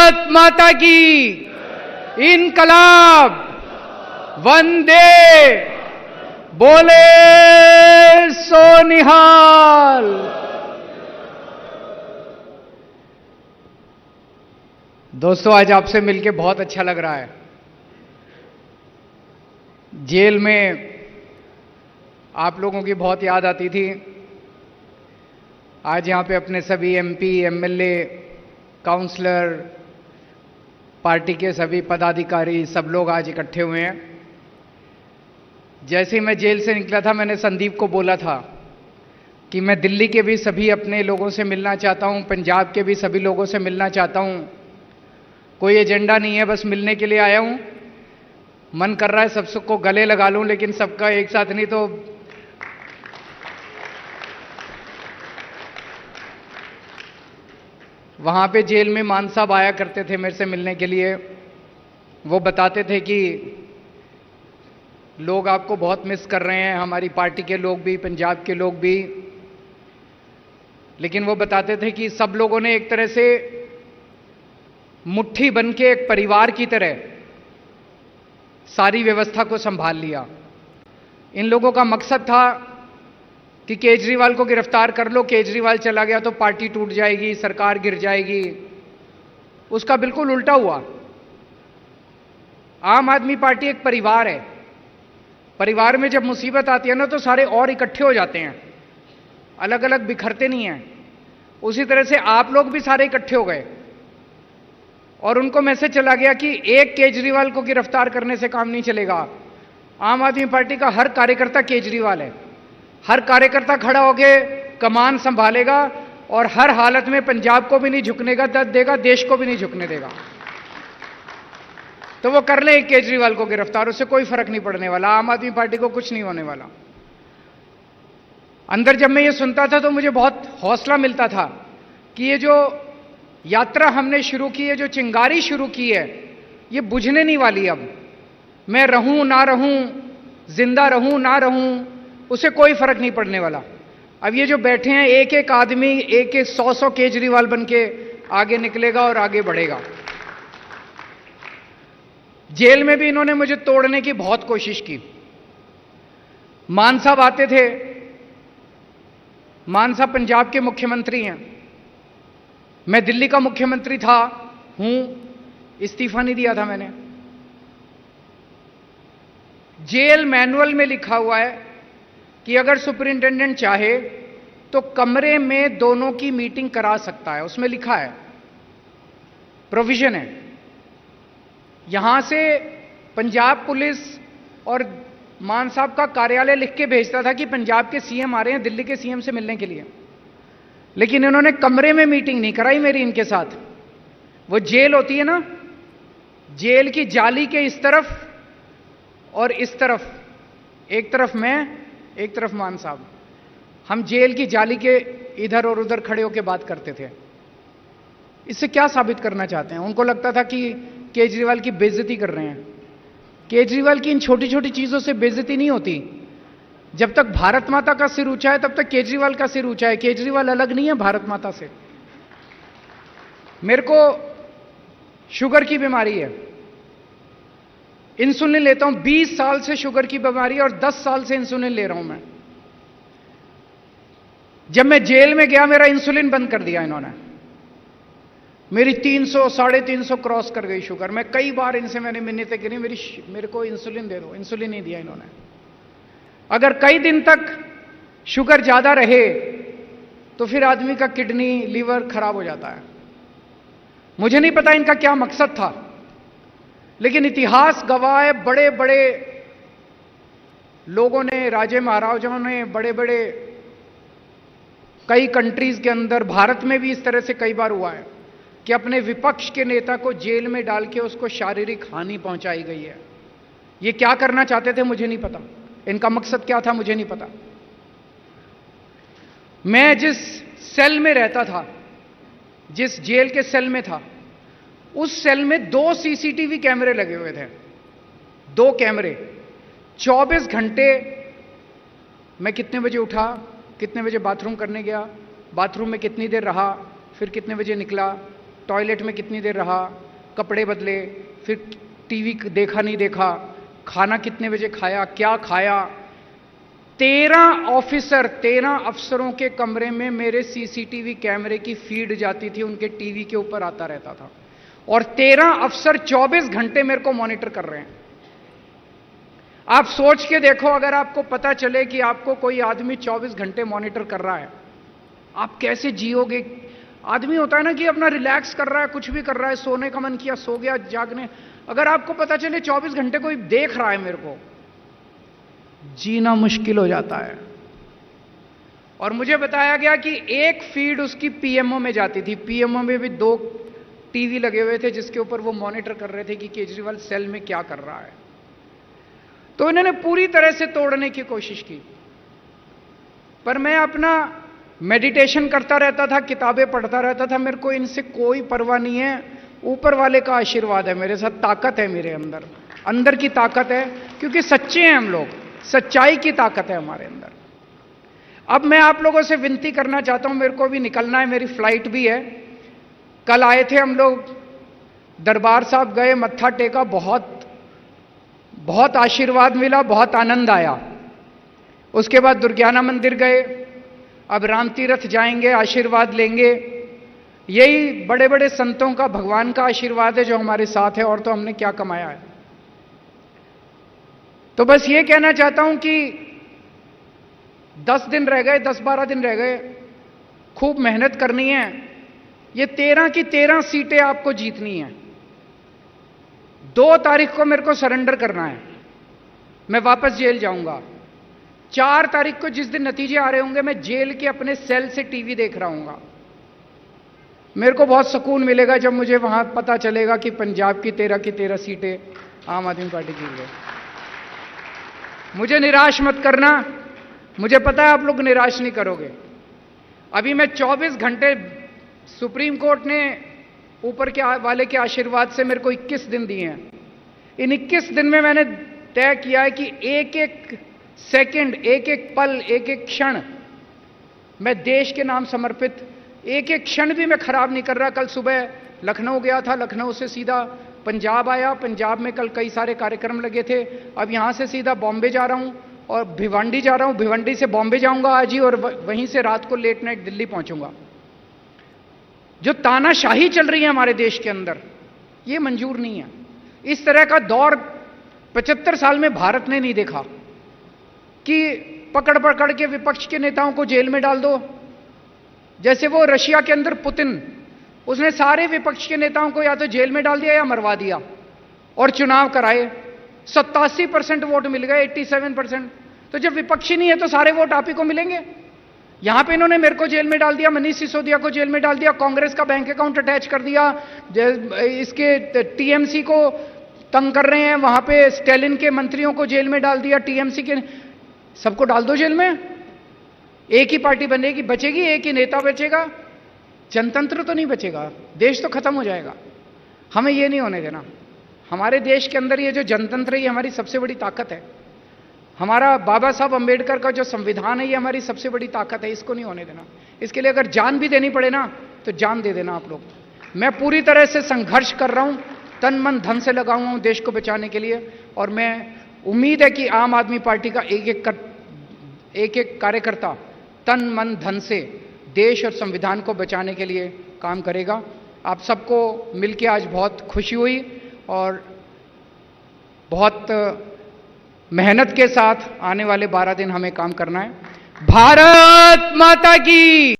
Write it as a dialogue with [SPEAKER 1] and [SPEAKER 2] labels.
[SPEAKER 1] भारत माता की इनकलाब, वंदे, बोले सो निहाल। दोस्तों, आज आपसे मिलके बहुत अच्छा लग रहा है। जेल में आप लोगों की बहुत याद आती थी। आज यहां पे अपने सभी एमपी, एमएलए, काउंसलर, पार्टी के सभी पदाधिकारी, सब लोग आज इकट्ठे हुए हैं। जैसे ही मैं जेल से निकला था, मैंने संदीप को बोला था कि मैं दिल्ली के भी सभी अपने लोगों से मिलना चाहता हूं, पंजाब के भी सभी लोगों से मिलना चाहता हूं। कोई एजेंडा नहीं है, बस मिलने के लिए आया हूं। मन कर रहा है सबको गले लगा लूं, लेकिन सबका एक साथ नहीं। तो वहां पे जेल में मान साहब आया करते थे मेरे से मिलने के लिए। वो बताते थे कि लोग आपको बहुत मिस कर रहे हैं, हमारी पार्टी के लोग भी, पंजाब के लोग भी। लेकिन वो बताते थे कि सब लोगों ने एक तरह से मुट्ठी बन के एक परिवार की तरह सारी व्यवस्था को संभाल लिया। इन लोगों का मकसद था कि केजरीवाल को गिरफ्तार कर लो, केजरीवाल चला गया तो पार्टी टूट जाएगी, सरकार गिर जाएगी। उसका बिल्कुल उल्टा हुआ। आम आदमी पार्टी एक परिवार है। परिवार में जब मुसीबत आती है ना, तो सारे और इकट्ठे हो जाते हैं, अलग अलग बिखरते नहीं हैं। उसी तरह से आप लोग भी सारे इकट्ठे हो गए और उनको मैसेज चला गया कि एक केजरीवाल को गिरफ्तार करने से काम नहीं चलेगा। आम आदमी पार्टी का हर कार्यकर्ता केजरीवाल है। हर कार्यकर्ता खड़ा होके कमान संभालेगा और हर हालत में पंजाब को भी नहीं झुकने का देगा, देश को भी नहीं झुकने देगा। तो वो कर ले केजरीवाल को गिरफ्तार, उससे कोई फर्क नहीं पड़ने वाला। आम आदमी पार्टी को कुछ नहीं होने वाला। अंदर जब मैं ये सुनता था तो मुझे बहुत हौसला मिलता था कि ये जो यात्रा हमने शुरू की है, जो चिंगारी शुरू की है, ये बुझने नहीं वाली। अब मैं रहूं ना रहूं, जिंदा रहूं ना रहूं, उसे कोई फर्क नहीं पड़ने वाला। अब ये जो बैठे हैं, एक एक आदमी एक एक 100 केजरीवाल बन के आगे निकलेगा और आगे बढ़ेगा। जेल में भी इन्होंने मुझे तोड़ने की बहुत कोशिश की। मान साहब आते थे। मान साहब पंजाब के मुख्यमंत्री हैं। मैं दिल्ली का मुख्यमंत्री था, हूं, इस्तीफा नहीं दिया था मैंने। जेल मैनुअल में लिखा हुआ है कि अगर सुपरिंटेंडेंट चाहे तो कमरे में दोनों की मीटिंग करा सकता है। उसमें लिखा है, प्रोविजन है। यहां से पंजाब पुलिस और मान साहब का कार्यालय लिख के भेजता था कि पंजाब के सीएम आ रहे हैं दिल्ली के सीएम से मिलने के लिए। लेकिन इन्होंने कमरे में मीटिंग नहीं कराई मेरी इनके साथ। वो जेल होती है ना, जेल की जाली के इस तरफ और इस तरफ, एक तरफ मैं, एक तरफ मान साहब, हम जेल की जाली के इधर और उधर खड़े होकर बात करते थे। इससे क्या साबित करना चाहते हैं? उनको लगता था कि केजरीवाल की बेइज्जती कर रहे हैं। केजरीवाल की इन छोटी छोटी चीजों से बेइज्जती नहीं होती। जब तक भारत माता का सिर ऊंचा है, तब तक केजरीवाल का सिर ऊंचा है। केजरीवाल अलग नहीं है भारत माता से। मेरे को शुगर की बीमारी है, इंसुलिन लेता हूं। 20 साल से शुगर की बीमारी और 10 साल से इंसुलिन ले रहा हूं मैं। जब मैं जेल में गया, मेरा इंसुलिन बंद कर दिया इन्होंने। मेरी 300, 350 क्रॉस कर गई शुगर। मैं कई बार इनसे मैंने मिन्नतें करी, मेरे को इंसुलिन दे दो। इंसुलिन नहीं दिया इन्होंने। अगर कई दिन तक शुगर ज्यादा रहे तो फिर आदमी का किडनी, लीवर खराब हो जाता है। मुझे नहीं पता इनका क्या मकसद था, लेकिन इतिहास गवाह है, बड़े बड़े लोगों ने, राजे महाराजाओं ने, बड़े बड़े कई कंट्रीज के अंदर, भारत में भी इस तरह से कई बार हुआ है कि अपने विपक्ष के नेता को जेल में डाल के उसको शारीरिक हानि पहुंचाई गई है। ये क्या करना चाहते थे मुझे नहीं पता, इनका मकसद क्या था मुझे नहीं पता। मैं जिस सेल में रहता था, जिस जेल के सेल में था, उस सेल में 2 सीसीटीवी कैमरे लगे हुए थे। 2 कैमरे, 24 घंटे। मैं कितने बजे उठा, कितने बजे बाथरूम करने गया, बाथरूम में कितनी देर रहा, फिर कितने बजे निकला, टॉयलेट में कितनी देर रहा, कपड़े बदले, फिर टीवी देखा नहीं देखा, खाना कितने बजे खाया, क्या खाया। 13 अफसरों के कमरे में मेरे सीसीटीवी कैमरे की फीड जाती थी, उनके टीवी के ऊपर आता रहता था, और 13 अफसर 24 घंटे मेरे को मॉनिटर कर रहे हैं। आप सोच के देखो, अगर आपको पता चले कि आपको कोई आदमी 24 घंटे मॉनिटर कर रहा है, आप कैसे जियोगे? आदमी होता है ना कि अपना रिलैक्स कर रहा है, कुछ भी कर रहा है, सोने का मन किया सो गया, जागने, अगर आपको पता चले 24 घंटे कोई देख रहा है मेरे को, जीना मुश्किल हो जाता है। और मुझे बताया गया कि एक फीड उसकी पीएमओ में जाती थी, पीएमओ में भी 2 टीवी लगे हुए थे जिसके ऊपर वो मॉनिटर कर रहे थे कि केजरीवाल सेल में क्या कर रहा है। तो इन्होंने पूरी तरह से तोड़ने की कोशिश की, पर मैं अपना मेडिटेशन करता रहता था, किताबें पढ़ता रहता था, मेरे को इनसे कोई परवाह नहीं है। ऊपर वाले का आशीर्वाद है मेरे साथ, ताकत है मेरे अंदर, अंदर की ताकत है, क्योंकि सच्चे हैं हम लोग, सच्चाई की ताकत है हमारे अंदर। अब मैं आप लोगों से विनती करना चाहता हूं, मेरे को भी निकलना है, मेरी फ्लाइट भी है। कल आए थे हम लोग, दरबार साहब गए, मत्था टेका, बहुत आशीर्वाद मिला, बहुत आनंद आया। उसके बाद दुर्गाना मंदिर गए, अब राम तीर्थ जाएंगे, आशीर्वाद लेंगे। यही बड़े बड़े संतों का, भगवान का आशीर्वाद है जो हमारे साथ है, और तो हमने क्या कमाया है। तो बस ये कहना चाहता हूं कि 10 दिन रह गए, 10-12 दिन रह गए, खूब मेहनत करनी है। ये 13 की 13 सीटें आपको जीतनी है। 2 तारीख को मेरे को सरेंडर करना है, मैं वापस जेल जाऊंगा। 4 तारीख को जिस दिन नतीजे आ रहे होंगे, मैं जेल के अपने सेल से टीवी देख रहा हूंगा। मेरे को बहुत सुकून मिलेगा जब मुझे वहां पता चलेगा कि पंजाब की 13 सीटें आम आदमी पार्टी जीत गई। मुझे निराश मत करना, मुझे पता है आप लोग निराश नहीं करोगे। अभी मैं 24 घंटे, सुप्रीम कोर्ट ने ऊपर के वाले के आशीर्वाद से मेरे को 21 दिन दिए हैं। इन 21 दिन में मैंने तय किया है कि एक एक सेकंड, एक एक पल, एक एक क्षण मैं देश के नाम समर्पित, एक एक क्षण भी मैं खराब नहीं कर रहा। कल सुबह लखनऊ गया था, लखनऊ से सीधा पंजाब आया, पंजाब में कल कई सारे कार्यक्रम लगे थे। अब यहां से सीधा बॉम्बे जा रहा हूं और भिवंडी जा रहा हूं, भिवंडी से बॉम्बे जाऊंगा आज ही, और वहीं से रात को लेट नाइट दिल्ली पहुंचूंगा। जो तानाशाही चल रही है हमारे देश के अंदर, ये मंजूर नहीं है। इस तरह का दौर 75 साल में भारत ने नहीं देखा कि पकड़ पकड़ के विपक्ष के नेताओं को जेल में डाल दो। जैसे वो रशिया के अंदर पुतिन, उसने सारे विपक्ष के नेताओं को या तो जेल में डाल दिया या मरवा दिया, और चुनाव कराए। 87% वोट मिल गए, 87%। तो जब विपक्षी नहीं है तो सारे वोट आप ही को मिलेंगे। यहां पे इन्होंने मेरे को जेल में डाल दिया, मनीष सिसोदिया को जेल में डाल दिया, कांग्रेस का बैंक अकाउंट अटैच कर दिया, इसके टीएमसी को तंग कर रहे हैं, वहां पे स्टैलिन के मंत्रियों को जेल में डाल दिया, टीएमसी के सबको डाल दो जेल में। एक ही पार्टी बनेगी, बचेगी, एक ही नेता बचेगा, जनतंत्र तो नहीं बचेगा, देश तो खत्म हो जाएगा। हमें ये नहीं होने देना। हमारे देश के अंदर ये जो जनतंत्र है, ये हमारी सबसे बड़ी ताकत है। हमारा बाबा साहब अंबेडकर का जो संविधान है, ये हमारी सबसे बड़ी ताकत है, इसको नहीं होने देना। इसके लिए अगर जान भी देनी पड़े ना, तो जान दे देना आप लोग। मैं पूरी तरह से संघर्ष कर रहा हूं, तन मन धन से लगा हुआ हूं देश को बचाने के लिए, और मैं उम्मीद है कि आम आदमी पार्टी का एक एक कार्यकर्ता तन मन धन से देश और संविधान को बचाने के लिए काम करेगा। आप सबको मिलकर आज बहुत खुशी हुई, और बहुत मेहनत के साथ आने वाले 12 दिन हमें काम करना है। भारत माता की।